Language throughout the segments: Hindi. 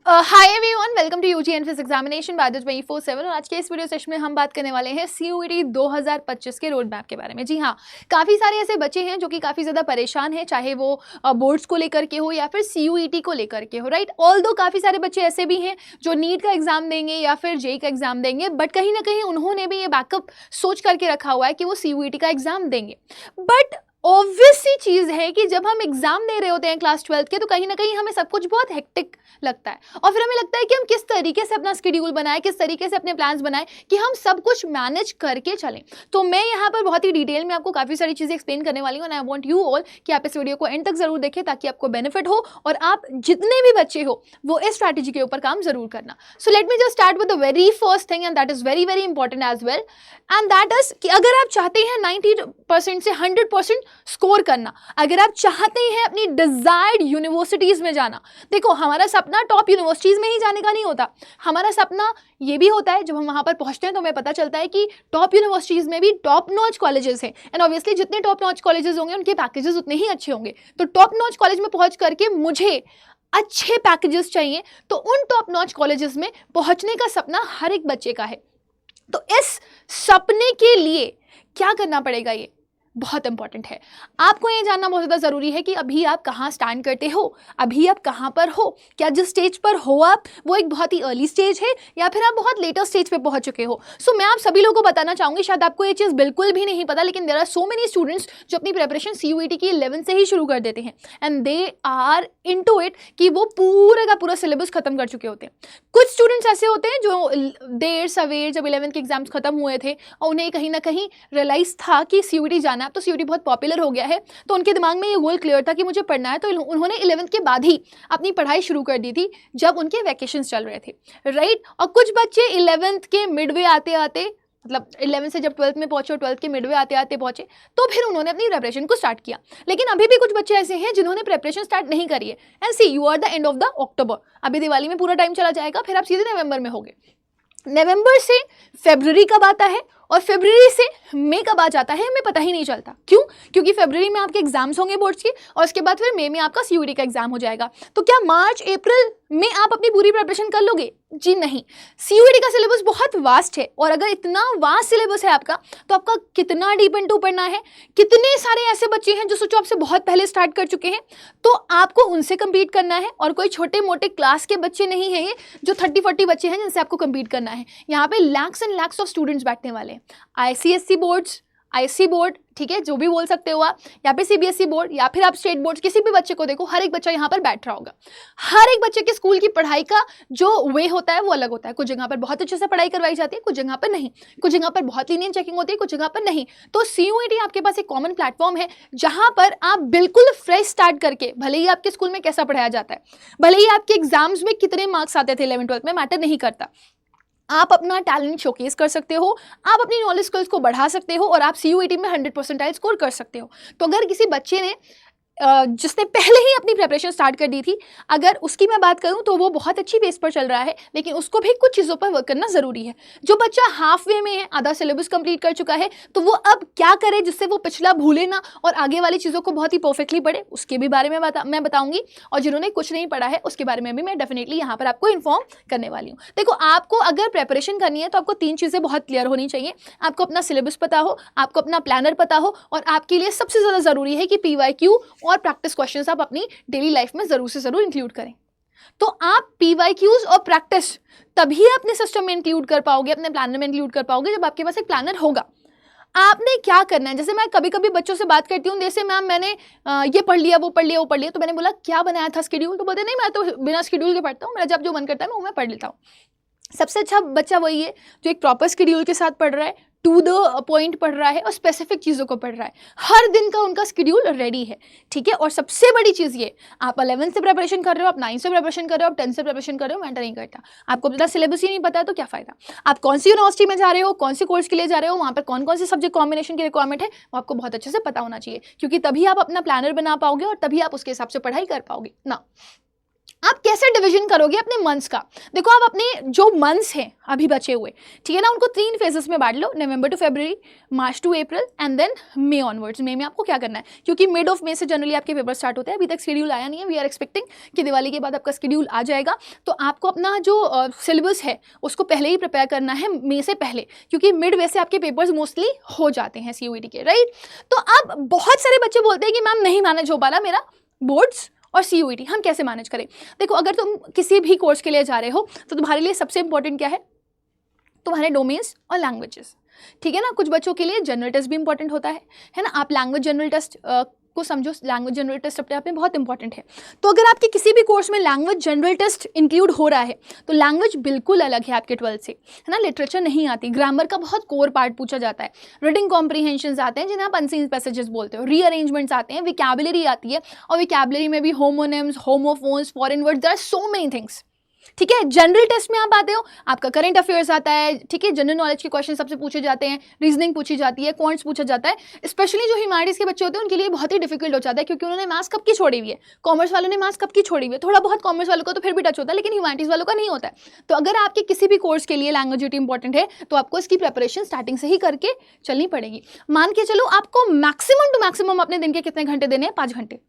Hi everyone, welcome to UG entrance examination by the 24/7। और आज के इस वीडियो सेशन में हम बात करने वाले हैं सीयूईटी 2025 के रोड मैप के बारे में। जी हाँ, काफ़ी सारे ऐसे बच्चे हैं जो कि काफ़ी ज़्यादा परेशान हैं, चाहे वो बोर्ड्स को लेकर के हो या फिर सीयूईटी को लेकर के हो, राइट। ऑल्दो काफ़ी सारे बच्चे ऐसे भी हैं जो नीट का एग्जाम देंगे या फिर जेई का एग्जाम देंगे, बट कहीं ना कहीं उन्होंने भी ये बैकअप सोच करके रखा हुआ है कि वो सीयूईटी का एग्जाम देंगे। बट ऑब्वियस सी चीज़ है कि जब हम एग्जाम दे रहे होते हैं क्लास 12 के, तो कहीं ना कहीं हमें सब कुछ बहुत हेक्टिक लगता है और फिर हमें लगता है कि हम किस तरीके से अपना शेड्यूल बनाएं, किस तरीके से अपने प्लान्स बनाएं कि हम सब कुछ मैनेज करके चलें। तो मैं यहाँ पर बहुत ही डिटेल में आपको काफ़ी सारी चीज़ें एक्सप्लेन करने वाली हूँ। आई वांट यू ऑल कि आप इस वीडियो को एंड तक जरूर देखें ताकि आपको बेनिफिट हो और आप जितने भी बच्चे हो वो इस स्ट्रैटेजी के ऊपर काम जरूर करना। So let me just start with the very first thing, and that is very very important as well, and that is कि अगर आप चाहते हैं 90% से 100% स्कोर करना, अगर आप चाहते हैं अपनी डिजायर्ड यूनिवर्सिटीज में जाना, देखो हमारा सपना टॉप यूनिवर्सिटीज में ही जाने का नहीं होता। हमारा सपना ये भी होता है जब हम वहां पर पहुंचते हैं तो हमें पता चलता है कि टॉप यूनिवर्सिटीज में भी टॉप नॉच कॉलेजेस हैं, एंड ऑब्वियसली जितने टॉप नॉच कॉलेजेस होंगे उनके पैकेजेस उतने ही अच्छे होंगे। तो टॉप नॉच कॉलेज में पहुंच करके मुझे अच्छे पैकेजेस चाहिए, तो उन टॉप नॉच कॉलेजेस में पहुंचने का सपना हर एक बच्चे का है। तो इस सपने के लिए क्या करना पड़ेगा, ये बहुत इंपॉर्टेंट है। आपको ये जानना बहुत ज़्यादा ज़रूरी है कि अभी आप कहाँ स्टैंड करते हो, अभी आप कहाँ पर हो, क्या जिस स्टेज पर हो आप वो एक बहुत ही अर्ली स्टेज है या फिर आप बहुत लेटर स्टेज पे पहुँच चुके हो। सो मैं आप सभी लोगों को बताना चाहूँगी, शायद आपको ये चीज़ बिल्कुल भी नहीं पता, लेकिन there are so many students जो अपनी प्रेपरेशन सीयूईटी की 11 से ही शुरू कर देते हैं, and they are into it कि वो पूरा का पूरा सिलेबस खत्म कर चुके होते हैं। कुछ स्टूडेंट्स ऐसे होते हैं जो देर सवेर जब 11th के एग्जाम्स खत्म हुए थे और उन्हें कहीं ना कहीं रियलाइज था कि सीयूईटी जाना है, तो सीयूईटी बहुत पॉपुलर हो गया है, तो उनके दिमाग में ये गोल क्लियर था कि मुझे पढ़ना है, तो उन्होंने 11th के बाद ही अपनी पढ़ाई शुरू कर दी थी जब उनके वैकेशंस चल रहे थे, राइट। और कुछ बच्चे 11th के मिडवे आते आते, मतलब 11 से जब 12th में पहुंचे और 12th के मिडवे आते आते पहुंचे, तो फिर उन्होंने अपनी प्रेपरेशन को स्टार्ट किया। लेकिन अभी भी कुछ बच्चे ऐसे हैं जिन्होंने प्रेपरेशन स्टार्ट नहीं करी है, and see you are the end of the October, अभी दिवाली में पूरा टाइम चला जाएगा, फिर आप सीधे नवंबर में होगे। नवंबर से फरवरी कब आता है और फरवरी से मई कब आ जाता है हमें पता ही नहीं चलता। क्यों? क्योंकि फरवरी में आपके एग्जाम्स होंगे बोर्ड्स के, और उसके बाद फिर मई में आपका सीयूईटी का एग्जाम हो जाएगा। तो क्या मार्च अप्रैल में आप अपनी पूरी प्रिपरेशन कर लोगे? जी नहीं। सीयूईटी का सिलेबस बहुत वास्ट है, और अगर इतना वास्ट सिलेबस है आपका, तो आपका कितना डीप इनटू पढ़ना है। कितने सारे ऐसे बच्चे हैं जो सोचो आपसे बहुत पहले स्टार्ट कर चुके हैं, तो आपको उनसे कम्पीट करना है, और कोई छोटे मोटे क्लास के बच्चे नहीं है ये जो 30-40 बच्चे हैं जिनसे आपको कम्पीट करना है। यहाँ पे lakhs and lakhs of students बैठने वाले हैं। आईसीएससी बोर्ड्स, आईसी बोर्ड, ठीक है, जो भी बोल सकते हो आप, या फिर सीबीएसई बोर्ड या फिर आप स्टेट बोर्ड, किसी भी बच्चे को देखो, हर एक बच्चा यहाँ पर बैठ रहा होगा। हर एक बच्चे के स्कूल की पढ़ाई का जो वे होता है वो अलग होता है। कुछ जगह पर बहुत अच्छे से पढ़ाई करवाई जाती है, कुछ जगह पर नहीं, कुछ जगह पर बहुत लीनियंट चेकिंग होती है, कुछ जगह पर नहीं। तो सीयूईटी आपके पास एक कॉमन प्लेटफॉर्म है जहां पर आप बिल्कुल फ्रेश स्टार्ट करके, भले ही आपके स्कूल में कैसा पढ़ाया जाता है, भले ही आपके एग्जाम्स में कितने मार्क्स आते थे 11th-12th में, मैटर नहीं करता, आप अपना टैलेंट शोकेस कर सकते हो, आप अपनी नॉलेज स्किल्स को बढ़ा सकते हो, और आप सीयूईटी में 100% स्कोर कर सकते हो। तो अगर किसी बच्चे ने जिसने पहले ही अपनी प्रेपरेशन स्टार्ट कर दी थी, अगर उसकी मैं बात करूं तो वो बहुत अच्छी बेस पर चल रहा है, लेकिन उसको भी कुछ चीज़ों पर वर्क करना ज़रूरी है। जो बच्चा हाफ वे में है, आधा सिलेबस कंप्लीट कर चुका है, तो वो अब क्या करे जिससे वो पिछला भूले ना और आगे वाली चीज़ों को बहुत ही परफेक्टली पढ़े, उसके भी बारे में मैं बताऊंगी। और जिन्होंने कुछ नहीं पढ़ा है उसके बारे में भी मैं डेफिनेटली यहाँ पर आपको इन्फॉर्म करने वाली हूँ। देखो, आपको अगर प्रेपरेशन करनी है तो आपको 3 चीज़ें बहुत क्लियर होनी चाहिए। आपको अपना सिलेबस पता हो, आपको अपना प्लानर पता हो, और आपके लिए सबसे ज़्यादा ज़रूरी है कि पीवाईक्यू और प्रैक्टिस क्वेश्चंस आप अपनी डेली लाइफ में जरूर से जरूर इंक्लूड करें। तो आप पीवाईक्यूज और प्रैक्टिस तभी अपने सिस्टम में इंक्लूड कर पाओगे, अपने प्लानर में इंक्लूड कर पाओगे, जब आपके पास एक प्लानर होगा। आपने क्या करना है, जैसे मैं कभी कभी बच्चों से बात करती हूँ, जैसे मैम मैंने ये पढ़ लिया, वो पढ़ लिया, वो पढ़ लिया, तो मैंने बोला क्या बनाया था शेड्यूल, तो बोलते नहीं मैं तो बिना शेड्यूल के पढ़ता हूँ, मेरा जब जो मन करता है मैं वो मैं पढ़ लेता हूँ। सबसे अच्छा बच्चा वही है जो एक प्रॉपर शेड्यूल के साथ पढ़ रहा है, टू द पॉइंट पढ़ रहा है और स्पेसिफिक चीज़ों को पढ़ रहा है, हर दिन का उनका शेड्यूल रेडी है, ठीक है। और सबसे बड़ी चीज़ ये, आप 11 से प्रिपरेशन कर रहे हो, आप 9 से प्रिपरेशन कर रहे हो, आप 10 से प्रिपरेशन कर रहे हो, मैटर नहीं करता। आपको अपना सिलेबस ही नहीं पता है तो क्या फ़ायदा। आप कौन सी यूनिवर्सिटी में जा रहे हो, कौन से कोर्स के लिए जा रहे हो, वहाँ पर कौन कौन से सब्जेक्ट कॉम्बिनेशन की रिक्वायरमेंट है, वो आपको बहुत अच्छे से पता होना चाहिए, क्योंकि तभी आप अपना प्लानर बना पाओगे और तभी आप उसके हिसाब से पढ़ाई कर पाओगे ना। आप कैसे डिवीजन करोगे अपने मंथ्स का? देखो आप अपने जो मंथ्स हैं अभी बचे हुए, ठीक है ना, उनको 3 फेजेस में बांट लो, November to February, March to April and then May onwards. May में आपको क्या करना है, क्योंकि मिड ऑफ मे से जनरली आपके पेपर स्टार्ट होते हैं, अभी तक शेड्यूल आया नहीं है, वी आर एक्सपेक्टिंग कि दिवाली के बाद आपका शेड्यूल आ जाएगा। तो आपको अपना जो सिलेबस है उसको पहले ही प्रिपेयर करना है मे से पहले, क्योंकि मिड वे से आपके पेपर्स मोस्टली हो जाते हैं CUET के, राइट। तो अब बहुत सारे बच्चे बोलते हैं कि मैम नहीं मैनेज हो पा रहा मेरा बोर्ड्स और CUET, हम कैसे मैनेज करें? देखो अगर तुम किसी भी कोर्स के लिए जा रहे हो तो तुम्हारे लिए सबसे इंपॉर्टेंट क्या है? तुम्हारे डोमेन्स और लैंग्वेजेस, ठीक है ना। कुछ बच्चों के लिए जनरल टेस्ट भी इंपॉर्टेंट होता है ना। आप लैंग्वेज जनरल टेस्ट को समझो, लैंग्वेज जनरल टेस्ट अपने आप में बहुत इंपॉर्टेंट है। तो अगर आपके किसी भी कोर्स में लैंग्वेज जनरल टेस्ट इंक्लूड हो रहा है तो लैंग्वेज बिल्कुल अलग है आपके 12th से, है ना। लिटरेचर नहीं आती, ग्रामर का बहुत कोर पार्ट पूछा जाता है, रीडिंग कॉम्प्रीहेंशंस आते हैं जिन्हें आप अनसीन पैसेजेस बोलते हो, रीअरेंजमेंट्स आते हैं, विकैबुलरी आती है, और विकैबुलरी में भी homonyms, homophones, foreign words, there are so many things, ठीक है। जनरल टेस्ट में आप आते हो, आपका करंट अफेयर्स आता है, ठीक है, जनरल नॉलेज के क्वेश्चन सबसे पूछे जाते हैं, रीजनिंग पूछी जाती है, क्वांट्स पूछा जाता है। स्पेशली जो ह्यूमैनिटीज के बच्चे होते हैं उनके लिए बहुत ही डिफिकल्ट हो जाता है, क्योंकि उन्होंने मैथ्स कब की छोड़ी हुई है, कॉमर्स वालों ने मैथ्स कब की छोड़ी हुई है। थोड़ा बहुत कॉमर्स वालों को तो फिर भी टच होता है, लेकिन ह्यूमैनिटीज वालों का नहीं होता है। तो अगर आपके किसी भी कोर्स के लिए लैंग्वेज इंपॉर्टेंट है तो आपको इसकी प्रिपरेशन स्टार्टिंग से ही करके चलनी पड़ेगी। मान के चलो आपको मैक्सिमम टू मैक्सिमम अपने दिन के कितने घंटे देने हैं? 5 घंटे।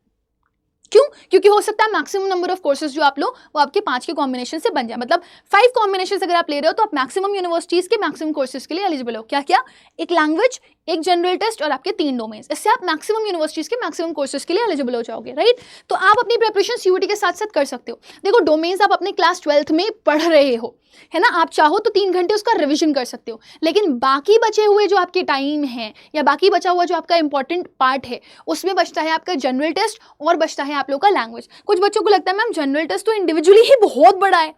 क्यों? क्योंकि हो सकता है मैक्सिमम नंबर ऑफ कोर्सेज जो आप लो वो आपके 5 के कॉम्बिनेशन से बन जाए, मतलब 5 कॉम्बिनेशन अगर आप ले रहे हो तो आप मैक्सिमम यूनिवर्सिटीज के मैक्सिमम कोर्सेज के लिए एलिजिबल हो। क्या क्या? एक लैंग्वेज, एक जनरल टेस्ट और आपके 3 डोमेन्स। इससे आप मैक्सिमम यूनिवर्सिटीज के मैक्सिमम कोर्सेज के लिए एलिजिबल हो जाओगे, राइट। तो आप अपनी प्रिपरेशन CUET के साथ साथ कर सकते हो। देखो डोमेन्स आप अपने क्लास 12th में पढ़ रहे हो, है ना, आप चाहो तो 3 घंटे उसका रिविजन कर सकते हो, लेकिन बाकी बचे हुए जो आपके टाइम है या बाकी बचा हुआ जो आपका इंपॉर्टेंट पार्ट है उसमें बचता है आपका जनरल टेस्ट और बचता है आप लोग का लैंग्वेज। कुछ बच्चों को लगता है मैम जनरल टेस्ट तो इंडिविजुअली ही बहुत बड़ा है,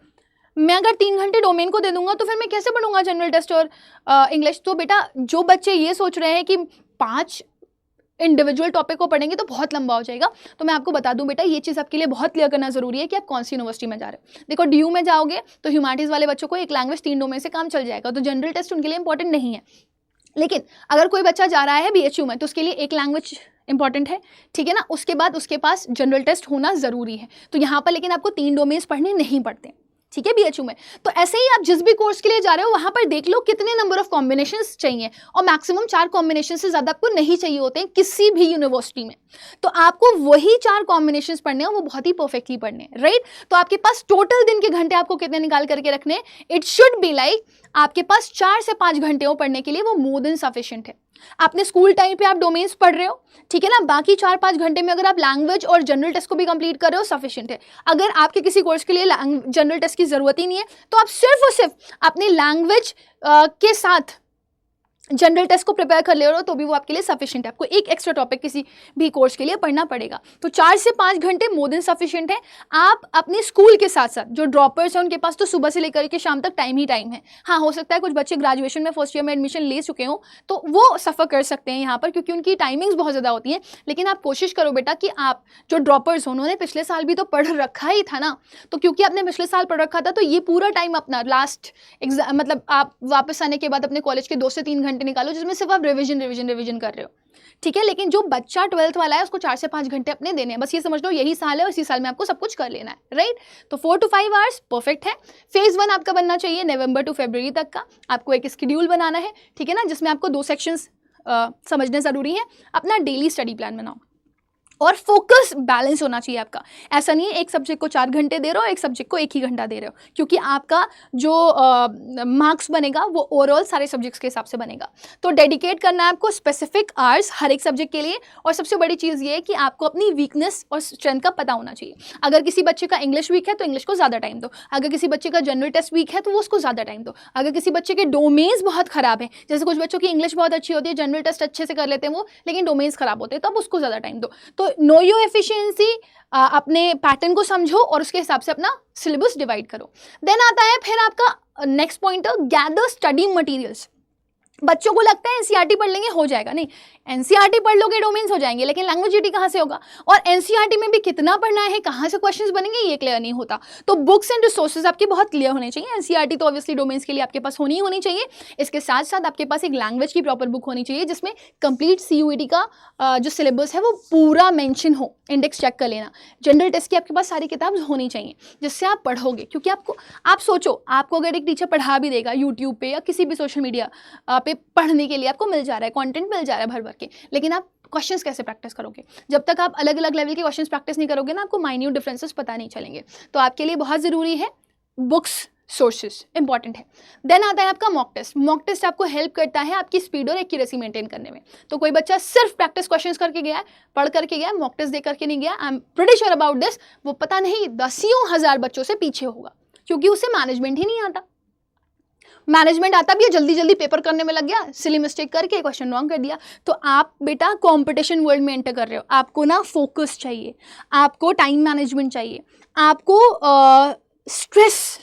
मैं अगर 3 घंटे डोमेन को दे दूंगा तो फिर मैं कैसे पढ़ूंगा जनरल टेस्ट और इंग्लिश। तो बेटा जो बच्चे ये सोच रहे हैं कि 5 इंडिविजुअल टॉपिक को पढ़ेंगे तो बहुत लंबा हो जाएगा, तो मैं आपको बता दूं बेटा ये चीज़ आपके लिए बहुत क्लियर करना जरूरी है कि आप कौन सी यूनिवर्सिटी में जा रहे हो। देखो DU में जाओगे तो ह्यूमैनिटीज वाले बच्चों को एक लैंग्वेज 3 डोमेन से काम चल जाएगा, तो जनरल टेस्ट उनके लिए इंपॉर्टेंट नहीं है। लेकिन अगर कोई बच्चा जा रहा है BHU में तो उसके लिए एक लैंग्वेज इंपॉर्टेंट है, ठीक है ना, उसके बाद उसके पास जनरल टेस्ट होना जरूरी है। तो यहाँ पर लेकिन आपको 3 डोमेन्स पढ़ने नहीं पड़ते, ठीक है, BHU में। तो ऐसे ही आप जिस भी कोर्स के लिए जा रहे हो वहां पर देख लो कितने नंबर ऑफ कॉम्बिनेशंस चाहिए, और मैक्सिमम 4 कॉम्बिनेशन से ज्यादा आपको नहीं चाहिए होते हैं किसी भी यूनिवर्सिटी में। तो आपको वही 4 कॉम्बिनेशंस पढ़ने हैं, वो बहुत ही परफेक्टली पढ़ने हैं, राइट। तो आपके पास टोटल दिन के घंटे आपको कितने निकाल करके रखने हैं? इट शुड बी लाइक आपके पास 4 से 5 घंटे हो पढ़ने के लिए, वो मोर देन सफिशिएंट है। आपने स्कूल टाइम पे आप डोमेन्स पढ़ रहे हो, ठीक है ना, बाकी 4-5 घंटे में अगर आप लैंग्वेज और जनरल टेस्ट को भी कंप्लीट कर रहे हो सफिशिएंट है। अगर आपके किसी कोर्स के लिए जनरल टेस्ट की जरूरत ही नहीं है तो आप सिर्फ और सिर्फ अपने लैंग्वेज के साथ जनरल टेस्ट को प्रिपेयर कर ले रहे हो तो भी वो आपके लिए सफिशिएंट है। आपको एक एक्स्ट्रा टॉपिक किसी भी कोर्स के लिए पढ़ना पड़ेगा, तो 4 से 5 घंटे मोर देन सफिशिएंट है। आप अपने स्कूल के साथ साथ जो ड्रॉपर्स हैं उनके पास तो सुबह से लेकर के शाम तक टाइम ही टाइम है। हाँ, हो सकता है कुछ बच्चे ग्रेजुएशन में फर्स्ट ईयर में एडमिशन ले चुके हो तो वो सफ़र कर सकते हैं यहाँ पर, क्योंकि उनकी टाइमिंग्स बहुत ज़्यादा होती हैं। लेकिन आप कोशिश करो बेटा कि आप जो ड्रॉपर्स हो उन्होंने पिछले साल भी तो पढ़ रखा ही था ना, तो क्योंकि आपने पिछले साल पढ़ रखा था तो ये पूरा टाइम अपना लास्ट एग्जाम मतलब आप वापस आने के बाद अपने कॉलेज के 2 से 3 घंटे निकालो जिसमें सिर्फ आप रिवीजन कर रहे हो, ठीक है। लेकिन जो बच्चा 12th वाला है उसको 4 से 5 घंटे अपने देने हैं, बस ये समझ लो यही साल है और इसी साल में आपको सब कुछ कर लेना है, राइट। तो 4 to 5 आवर्स परफेक्ट है। फेज 1 आपका बनना चाहिए नवंबर टू फरवरी तक का, आपको एक शेड्यूल बनाना है, ठीक है ना, जिसमें आपको 2 सेक्शंस समझने ज़रूरी है। अपना डेली स्टडी प्लान बनाओ और फोकस बैलेंस होना चाहिए आपका। ऐसा नहीं है एक सब्जेक्ट को 4 घंटे दे रहे हो, एक सब्जेक्ट को 1 ही घंटा दे रहे हो, क्योंकि आपका जो मार्क्स बनेगा वो ओवरऑल सारे सब्जेक्ट्स के हिसाब से बनेगा। तो डेडिकेट करना है आपको स्पेसिफिक आवर्स हर एक सब्जेक्ट के लिए। और सबसे बड़ी चीज़ ये है कि आपको अपनी वीकनेस और स्ट्रेंथ का पता होना चाहिए। अगर किसी बच्चे का इंग्लिश वीक है तो इंग्लिश को ज़्यादा टाइम दो, अगर किसी बच्चे का जनरल टेस्ट वीक है तो वो उसको ज़्यादा टाइम दो, अगर किसी बच्चे के डोमेन्स बहुत खराब है, जैसे कुछ बच्चों की इंग्लिश बहुत अच्छी होती है, जनरल टेस्ट अच्छे से कर लेते हैं वो, लेकिन डोमेन्स खराब होते हैं, तो अब उसको ज़्यादा टाइम दो। तो नो योर एफिशिएंसी, अपने पैटर्न को समझो और उसके हिसाब से अपना सिलेबस डिवाइड करो। देन आता है फिर आपका next point, gather study materials. बच्चों को लगता है एनसीईआरटी पढ़ लेंगे हो जाएगा, नहीं, एनसीईआरटी पढ़ लोगे डोमेन्स हो जाएंगे, लेकिन लैंग्वेज जीटी कहाँ से होगा, और एनसीईआरटी में भी कितना पढ़ना है, कहाँ से क्वेश्चंस बनेंगे, ये क्लियर नहीं होता। तो बुक्स एंड रिसोर्सेज आपके बहुत क्लियर होने चाहिए। एनसीईआरटी तो ऑब्वियसली डोमेन्स के लिए आपके पास होनी चाहिए। इसके साथ साथ आपके पास एक लैंग्वेज की प्रॉपर बुक होनी चाहिए जिसमें कंप्लीट सीयूईटी का जो सिलेबस है वो पूरा मेंशन हो, इंडेक्स चेक कर लेना। जनरल टेस्ट की आपके पास सारी किताब होनी चाहिए जिससे आप पढ़ोगे, क्योंकि आप सोचो, आपको अगर एक टीचर पढ़ा भी देगा यूट्यूब पे या किसी भी सोशल मीडिया पे पढ़ने के लिए आपको मिल जा रहा है, कंटेंट मिल जा रहा है भर भर के, लेकिन आप क्वेश्चंस कैसे प्रैक्टिस करोगे? जब तक आप अलग अलग लेवल के क्वेश्चंस प्रैक्टिस नहीं करोगे ना, आपको माइन्यूट डिफरेंसेस पता नहीं चलेंगे। तो आपके लिए बहुत ज़रूरी है बुक्स, सोर्सेज इंपॉर्टेंट है। देन आता है आपका मॉक टेस्ट। मॉक टेस्ट आपको हेल्प करता है आपकी स्पीड और एक्यूरेसी मेंटेन करने में। तो कोई बच्चा सिर्फ प्रैक्टिस क्वेश्चंस करके गया है, पढ़ करके गया है, मॉक टेस्ट दे करके नहीं गया, I am pretty sure about this, वो पता नहीं दसियों हजार बच्चों से पीछे होगा, क्योंकि उसे मैनेजमेंट ही नहीं आता। मैनेजमेंट आता भी है, जल्दी जल्दी पेपर करने में लग गया, सिली मिस्टेक करके क्वेश्चन रॉन्ग कर दिया। तो आप बेटा कंपटीशन वर्ल्ड में एंटर कर रहे हो, आपको ना फोकस चाहिए, आपको टाइम मैनेजमेंट चाहिए, आपको स्ट्रेस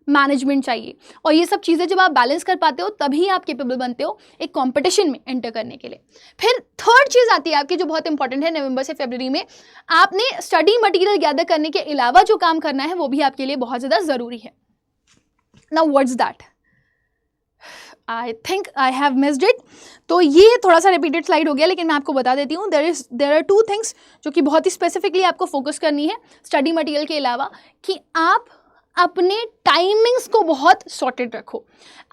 मैनेजमेंट चाहिए, और ये सब चीज़ें जब आप बैलेंस कर पाते हो तभी आप केपेबल बनते हो एक कंपटीशन में एंटर करने के लिए। फिर थर्ड चीज़ आती है आपकी जो बहुत इंपॉर्टेंट है, नवंबर से फरवरी में आपने स्टडी मटेरियल गैदर करने के अलावा जो काम करना है वो भी आपके लिए बहुत ज़्यादा ज़रूरी है। Now what's that? I think I have missed it. तो ये थोड़ा सा रिपीटेड स्लाइड हो गया, लेकिन मैं आपको बता देती हूँ। देर आर टू थिंग्स जो कि बहुत ही स्पेसिफिकली आपको फोकस करनी है स्टडी मटेरियल के अलावा, कि आप अपने टाइमिंग्स को बहुत सॉर्टेड रखो।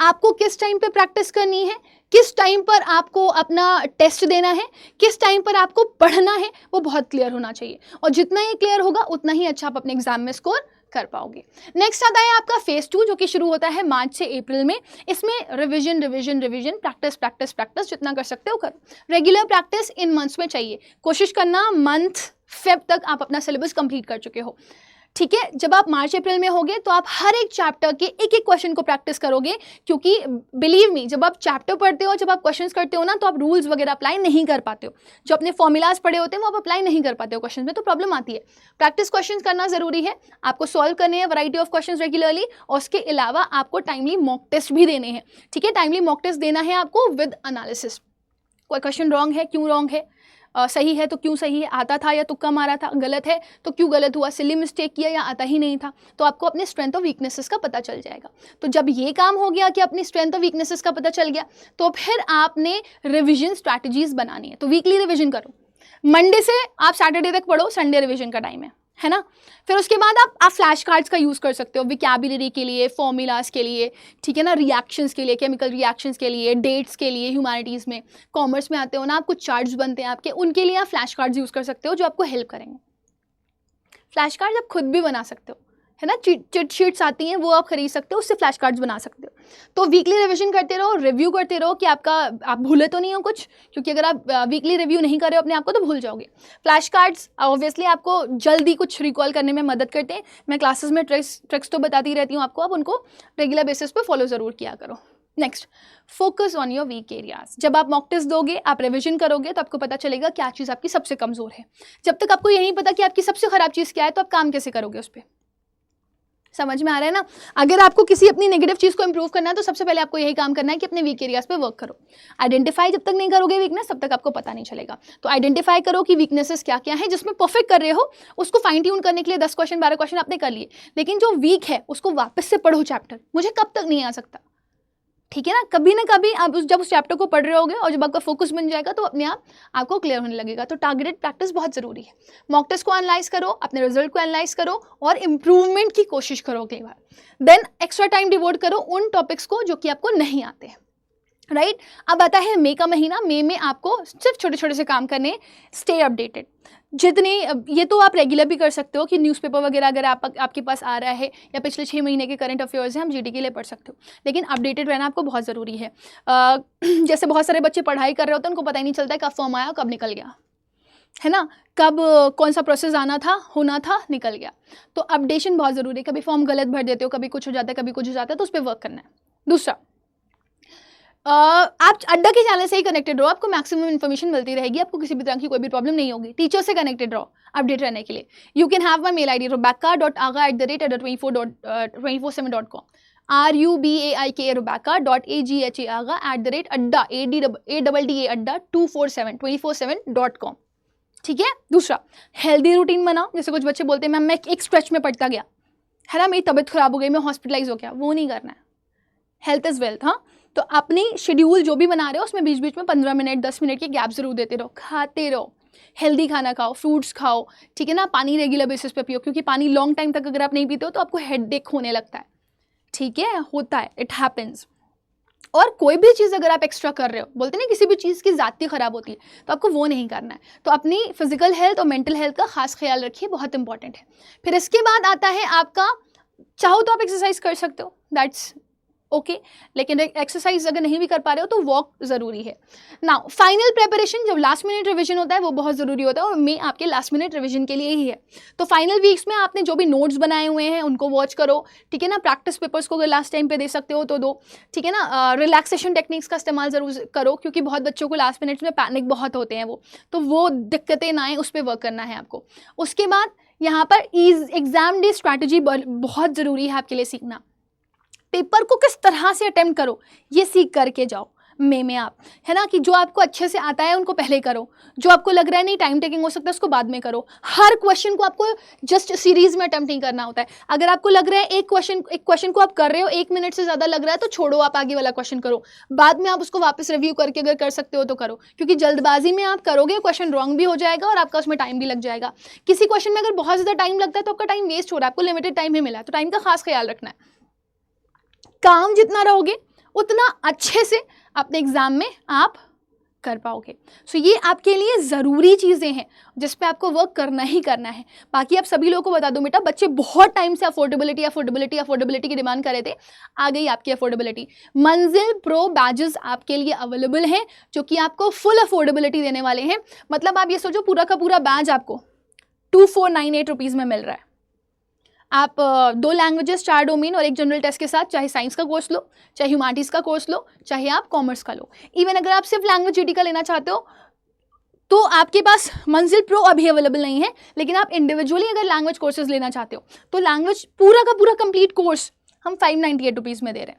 आपको किस टाइम पे प्रैक्टिस करनी है, किस टाइम पर आपको अपना टेस्ट देना है, किस टाइम पर आपको पढ़ना है, वो बहुत क्लियर होना चाहिए, और जितना ये क्लियर होगा उतना ही अच्छा आप अपने एग्जाम में स्कोर कर पाओगे। नेक्स्ट आता है आपका फेज 2 जो कि शुरू होता है मार्च से अप्रैल में। इसमें revision revision revision, practice practice practice, जितना कर सकते हो करो। रेगुलर प्रैक्टिस इन मंथ्स में चाहिए, कोशिश करना मंथ फेब तक आप अपना सिलेबस कंप्लीट कर चुके हो, ठीक है। जब आप मार्च अप्रैल में होगे तो आप हर एक चैप्टर के एक एक क्वेश्चन को प्रैक्टिस करोगे, क्योंकि बिलीव मी, जब आप चैप्टर पढ़ते हो, जब आप क्वेश्चंस करते हो ना, तो आप रूल्स वगैरह अप्लाई नहीं कर पाते हो। जो अपने फॉर्मूलाज पढ़े होते हैं वो आप अप्लाई नहीं कर पाते हो क्वेश्चन में, तो प्रॉब्लम आती है। प्रैक्टिस क्वेश्चन करना जरूरी है, आपको सॉल्व करने हैं वैरायटी ऑफ क्वेश्चन रेगुलरली, और उसके अलावा आपको टाइमली मॉक टेस्ट भी देने हैं, ठीक है। टाइमली मॉक टेस्ट देना है आपको विद एनालिसिस। कोई क्वेश्चन रॉन्ग है, क्यों रॉन्ग है, सही है तो क्यों सही है, आता था या तुक्का मारा था, गलत है तो क्यों गलत हुआ, सिली मिस्टेक किया या आता ही नहीं था, तो आपको अपने स्ट्रेंथ और वीकनेसेस का पता चल जाएगा। तो जब ये काम हो गया कि अपनी स्ट्रेंथ और वीकनेसेस का पता चल गया, तो फिर आपने रिवीजन स्ट्रैटेजीज बनानी है। तो वीकली रिवीजन करो, मंडे से आप सैटरडे तक पढ़ो, संडे रिवीजन का टाइम है ना। फिर उसके बाद आप फ्लैश कार्ड्स का यूज़ कर सकते हो विकैबुलरी के लिए, फॉर्मूलाज के लिए, ठीक है ना, रिएक्शंस के लिए, केमिकल रिएक्शंस के लिए, डेट्स के लिए, ह्यूमैनिटीज़ में, कॉमर्स में आते हो ना आप, कुछ चार्ट्स बनते हैं आपके, उनके लिए आप फ्लैश कार्ड्स यूज़ कर सकते हो जो आपको हेल्प करेंगे। फ्लैश कार्ड्स आप खुद भी बना सकते हो, है ना, चिट शीट्स आती हैं वो आप खरीद सकते हो, उससे फ्लैश कार्ड्स बना सकते हो। तो वीकली रिवीजन करते रहो, रिव्यू करते रहो कि आप भूले तो नहीं हो कुछ, क्योंकि अगर आप वीकली रिव्यू नहीं कर रहे हो अपने आप को तो भूल जाओगे। फ्लैश कार्ड्स ऑब्वियसली आपको जल्दी कुछ रिकॉल करने में मदद करते हैं। मैं क्लासेस में ट्रिक्स तो बताती रहती हूँ आपको, आप उनको रेगुलर बेसिस पर फॉलो ज़रूर किया करो। Next, focus on your weak areas. जब आप मॉक टेस्ट दोगे, आप रिवीजन करोगे, तो आपको पता चलेगा क्या चीज़ आपकी सबसे कमज़ोर है। जब तक आपको ये नहीं पता कि आपकी सबसे ख़राब चीज़ क्या है, तो आप काम कैसे करोगे उस पर? समझ में आ रहा है ना। अगर आपको किसी अपनी नेगेटिव चीज़ को इंप्रूव करना है तो सबसे पहले आपको यही काम करना है कि अपने वीक एरियाज पे वर्क करो। आइडेंटिफाई जब तक नहीं करोगे वीकनेस, तब तक आपको पता नहीं चलेगा। तो आइडेंटिफाई करो कि वीकनेसेस क्या क्या है, जिसमें परफेक्ट कर रहे हो उसको फाइन ट्यून करने के लिए 10 क्वेश्चन 12 क्वेश्चन आपने कर लिए, लेकिन जो वीक है उसको वापस से पढ़ो चैप्टर, मुझे कब तक नहीं आ सकता, ठीक है ना। कभी ना कभी आप जब उस चैप्टर को पढ़ रहे होगे और जब आपका फोकस बन जाएगा तो अपने आप आपको क्लियर होने लगेगा। तो टारगेटेड प्रैक्टिस बहुत ज़रूरी है। मॉक टेस्ट को एनालाइज करो, अपने रिजल्ट को एनालाइज करो और इम्प्रूवमेंट की कोशिश करो अगली बार। देन एक्स्ट्रा टाइम डिवोट करो उन टॉपिक्स को जो कि आपको नहीं आते हैं, राइट। अब आता है मई का महीना। मई में आपको सिर्फ छोटे छोटे से काम करने, स्टे अपडेटेड। जितने ये तो आप रेगुलर भी कर सकते हो कि न्यूज़पेपर वगैरह अगर आपके पास आ रहा है या पिछले 6 महीने के करंट अफेयर्स हैं, हम जीडी के लिए पढ़ सकते हो, लेकिन अपडेटेड रहना आपको बहुत ज़रूरी है। जैसे बहुत सारे बच्चे पढ़ाई कर रहे होते हैं, उनको पता ही नहीं चलता है कब फॉर्म आया कब निकल गया, है ना, कब कौन सा प्रोसेस आना था, होना था, निकल गया। तो अपडेशन बहुत ज़रूरी है। कभी फॉर्म गलत भर देते हो, कभी कुछ हो जाता है, कभी कुछ हो जाता है, तो उस पर वर्क करना है। दूसरा, आप अड्डा के चैनल से ही कनेक्टेड रहो, आपको मैक्सिमम इन्फॉर्मेशन मिलती रहेगी, आपको किसी भी तरह की कोई भी प्रॉब्लम नहीं होगी। टीचर से कनेक्टेड रहो, अपडेट रहने के लिए। You can have my mail ID rebecca.aga@24/7.com, RUBAIKA rebecca.aga@24/7.com, ठीक है। दूसरा, हेल्दी रूटीन बनाओ। जैसे कुछ बच्चे बोलते हैं मैम मैं एक स्ट्रेच में पढ़ता गया है ना, मेरी तबीयत खराब हो गई, मैं हॉस्पिटलाइज हो गया, वो नहीं करना है। Health is wealth. हाँ, तो अपनी शेड्यूल जो भी बना रहे हो उसमें बीच बीच में 15 मिनट 10 मिनट के गैप जरूर देते रहो, खाते रहो, हेल्दी खाना खाओ, फ्रूट्स खाओ, ठीक है ना। पानी रेगुलर बेसिस पे पियो, क्योंकि पानी लॉन्ग टाइम तक अगर आप नहीं पीते हो तो आपको हेडेक होने लगता है, ठीक है, होता है, इट हैपेंस। और कोई भी चीज़ अगर आप एक्स्ट्रा कर रहे हो, बोलते ना किसी भी चीज़ की ज़ाती खराब होती है, तो आपको वो नहीं करना है। तो अपनी फिजिकल हेल्थ और मेंटल हेल्थ का खास ख्याल रखिए, बहुत इंपॉर्टेंट है। फिर इसके बाद आता है आपका, चाहो तो आप एक्सरसाइज कर सकते हो, दैट्स ओके, लेकिन एक्सरसाइज अगर नहीं भी कर पा रहे हो तो वॉक ज़रूरी है। नाउ फाइनल प्रिपरेशन, जब लास्ट मिनट रिवीजन होता है वो बहुत ज़रूरी होता है, और मैं आपके लास्ट मिनट रिवीजन के लिए ही है। तो फाइनल वीक्स में आपने जो भी नोट्स बनाए हुए हैं उनको वॉच करो, ठीक है ना। प्रैक्टिस पेपर्स को अगर लास्ट टाइम पे दे सकते हो तो दो, ठीक है ना। रिलैक्सेशन टेक्निक्स का इस्तेमाल ज़रूर करो, क्योंकि बहुत बच्चों को लास्ट मिनट में पैनिक बहुत होते हैं वो दिक्कतें ना आए, उस पर वर्क करना है आपको। उसके बाद यहाँ पर एग्जाम डे स्ट्रैटेजी बहुत ज़रूरी है आपके लिए सीखना। पेपर को किस तरह से अटेम्प्ट करो ये सीख करके जाओ में आप, है ना, कि जो आपको अच्छे से आता है उनको पहले करो, जो आपको लग रहा है नहीं टाइम टेकिंग हो सकता है उसको बाद में करो। हर क्वेश्चन को आपको जस्ट सीरीज में अटेम्प्ट नहीं करना होता है। अगर आपको लग रहा है एक क्वेश्चन को आप कर रहे हो 1 मिनट से ज़्यादा लग रहा है तो छोड़ो, आप आगे वाला क्वेश्चन करो, बाद में आप उसको वापस रिव्यू करके अगर कर सकते हो तो करो, क्योंकि जल्दबाजी में आप करोगे क्वेश्चन रॉन्ग भी हो जाएगा और आपका उसमें टाइम भी लग जाएगा। किसी क्वेश्चन में अगर बहुत ज़्यादा टाइम लगता है तो आपका टाइम वेस्ट हो रहा है, आपको लिमिटेड टाइम ही मिला है, तो टाइम का खास ख्याल रखना है। काम जितना रहोगे उतना अच्छे से अपने एग्जाम में आप कर पाओगे। सो ये आपके लिए ज़रूरी चीज़ें हैं जिस पे आपको वर्क करना ही करना है। बाकी आप सभी लोगों को बता दो बेटा, बच्चे बहुत टाइम से अफोर्डेबिलिटी की डिमांड कर रहे थे, आ गई आपकी अफोर्डेबिलिटी। मंजिल प्रो बैजेस आपके लिए अवेलेबल हैं जो कि आपको फुल अफोर्डेबिलिटी देने वाले हैं। मतलब आप ये सोचो पूरा का पूरा बैज आपको 2498 रुपीज़ में मिल रहा है। आप 2 लैंग्वेजेस 4 डोमेन और 1 जनरल टेस्ट के साथ, चाहे साइंस का कोर्स लो, चाहे ह्यूमैनिटीज़ का कोर्स लो, चाहे आप कॉमर्स का लो, इवन अगर आप सिर्फ लैंग्वेज जीटी का लेना चाहते हो तो आपके पास मंजिल प्रो अभी अवेलेबल नहीं है। लेकिन आप इंडिविजुअली अगर लैंग्वेज कोर्सेज लेना चाहते हो तो लैंग्वेज पूरा का पूरा कंप्लीट कोर्स हम 598 रुपीज़ में दे रहे हैं,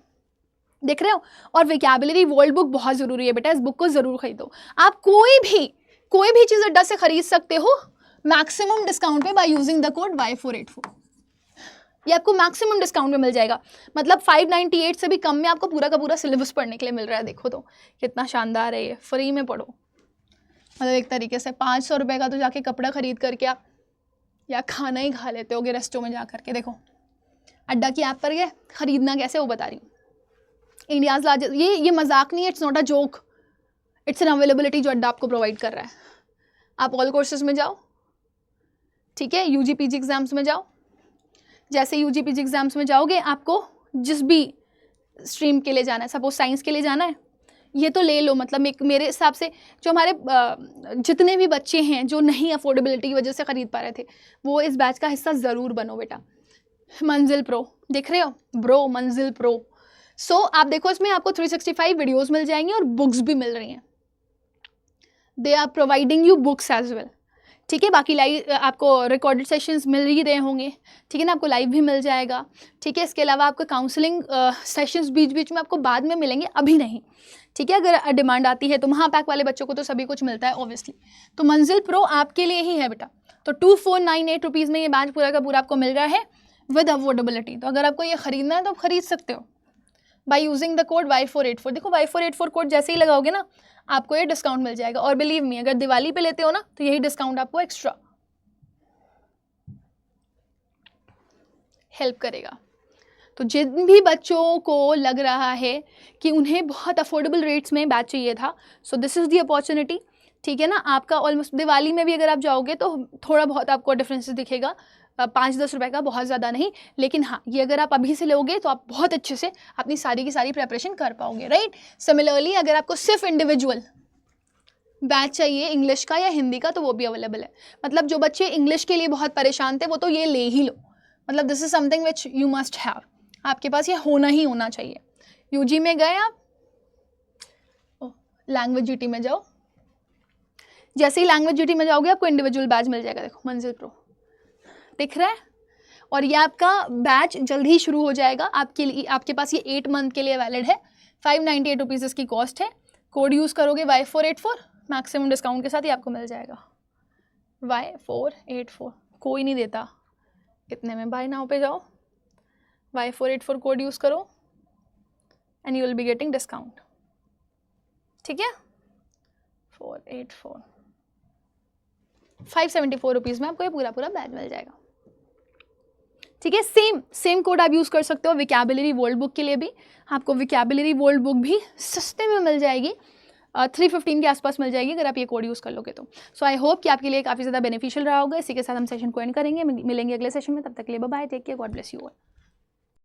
देख रहे हो। और वोकैबुलरी वर्ल्ड बुक बहुत ज़रूरी है बेटा, इस बुक को ज़रूर खरीदो। आप कोई भी चीज़ अड्डा से खरीद सकते हो मैक्सिमम डिस्काउंट पे by using the code Y484। ये आपको मैक्सिमम डिस्काउंट में मिल जाएगा, मतलब 598 से भी कम में आपको पूरा का पूरा सिलेबस पढ़ने के लिए मिल रहा है। देखो तो कितना शानदार है, ये फ्री में पढ़ो। मतलब एक तरीके से 500 रुपये का तो जाके कपड़ा खरीद करके आप या खाना ही खा लेते होगे रेस्टों में जा करके। देखो अड्डा की ऐप पर गए, खरीदना कैसे वो बता रही हूँ। इंडियाज़ लार्जेस्ट, ये मजाक नहीं है, it's not a joke, it's an availability जो अड्डा आपको प्रोवाइड कर रहा है। आप ऑल कोर्सेज में जाओ, ठीक है, यूजी पीजी एग्जाम्स में जाओ। जैसे यूजी पीजी एग्जाम्स में जाओगे आपको जिस भी स्ट्रीम के लिए जाना है, सपोज साइंस के लिए जाना है, ये तो ले लो। मतलब मेरे हिसाब से जो हमारे जितने भी बच्चे हैं जो नहीं अफोर्डेबिलिटी की वजह से ख़रीद पा रहे थे, वो इस बैच का हिस्सा ज़रूर बनो बेटा। मंजिल प्रो देख रहे हो ब्रो, मंजिल प्रो। सो आप देखो इसमें आपको 365 वीडियोज़ मिल जाएंगी और बुक्स भी मिल रही हैं। They are providing you books as well, ठीक है। बाकी लाइव आपको रिकॉर्डेड सेशंस मिल ही रहे होंगे, ठीक है ना, आपको लाइव भी मिल जाएगा, ठीक है। इसके अलावा आपको काउंसलिंग सेशंस बीच बीच में आपको बाद में मिलेंगे, अभी नहीं, ठीक है। अगर डिमांड आती है तो महापैक वाले बच्चों को तो सभी कुछ मिलता है ऑब्वियसली। तो मंजिल प्रो आपके लिए ही है बेटा। तो 2498 रुपीज़ में ये बैच पूरा का पूरा आपको मिल रहा है विद अफोर्डेबिलिटी। तो अगर आपको ये ख़रीदना है तो आप खरीद सकते हो by using the code Y484। देखो Y484 कोड जैसे ही लगाओगे ना आपको ये डिस्काउंट मिल जाएगा। और बिलीव मी, अगर दिवाली पे लेते हो ना तो यही डिस्काउंट आपको एक्स्ट्रा हेल्प करेगा। तो जिन भी बच्चों को लग रहा है कि उन्हें बहुत अफोर्डेबल रेट्स में बैच चाहिए था, so this is the opportunity, ठीक है ना। आपका ऑलमोस्ट दिवाली में भी अगर आप जाओगे तो थोड़ा बहुत आपको डिफरेंसेस दिखेगा, 5-10 रुपये का, बहुत ज़्यादा नहीं। लेकिन हाँ, ये अगर आप अभी से लोगे तो आप बहुत अच्छे से अपनी सारी की सारी प्रेपरेशन कर पाओगे, राइट। सिमिलरली अगर आपको सिर्फ इंडिविजुअल बैच चाहिए इंग्लिश का या हिंदी का तो वो भी अवेलेबल है। मतलब जो बच्चे इंग्लिश के लिए बहुत परेशान थे वो तो ये ले ही लो, मतलब this is something which you must have, आपके पास ये होना ही होना चाहिए। यूजी में गए आप, लैंग्वेज जीटी में जाओ, जैसे ही लैंग्वेज जीटी में जाओगे आपको इंडिविजुअल बैच मिल जाएगा, देखो मंजिल प्रो दिख रहा है। और ये आपका बैच जल्द ही शुरू हो जाएगा आपके लिए, आपके पास ये 8 मंथ के लिए वैलिड है। 598 रुपीज़ इसकी कॉस्ट है। कोड यूज़ करोगे Y484, मैक्सिमम डिस्काउंट के साथ ही आपको मिल जाएगा Y484, कोई नहीं देता इतने में। बाय नाउ पे जाओ, Y484 कोड यूज़ करो and you will be getting discount, ठीक है। 484 574 रुपीज़ में आपको ये पूरा बैच मिल जाएगा, ठीक है। सेम कोड आप यूज़ कर सकते हो विकैबुलरी वर्ल्ड बुक के लिए भी। आपको विकैबुलरी वर्ल्ड बुक भी सस्ते में मिल जाएगी, 315 के आसपास मिल जाएगी अगर आप ये कोड यूज़ कर लोगे तो। सो आई होप कि आपके लिए काफ़ी ज़्यादा बेनिफिशियल रहा होगा। इसी के साथ हम सेशन को एंड करेंगे, मिलेंगे अगले सेशन में। तब तक के लिए bye bye, take care, God bless you all.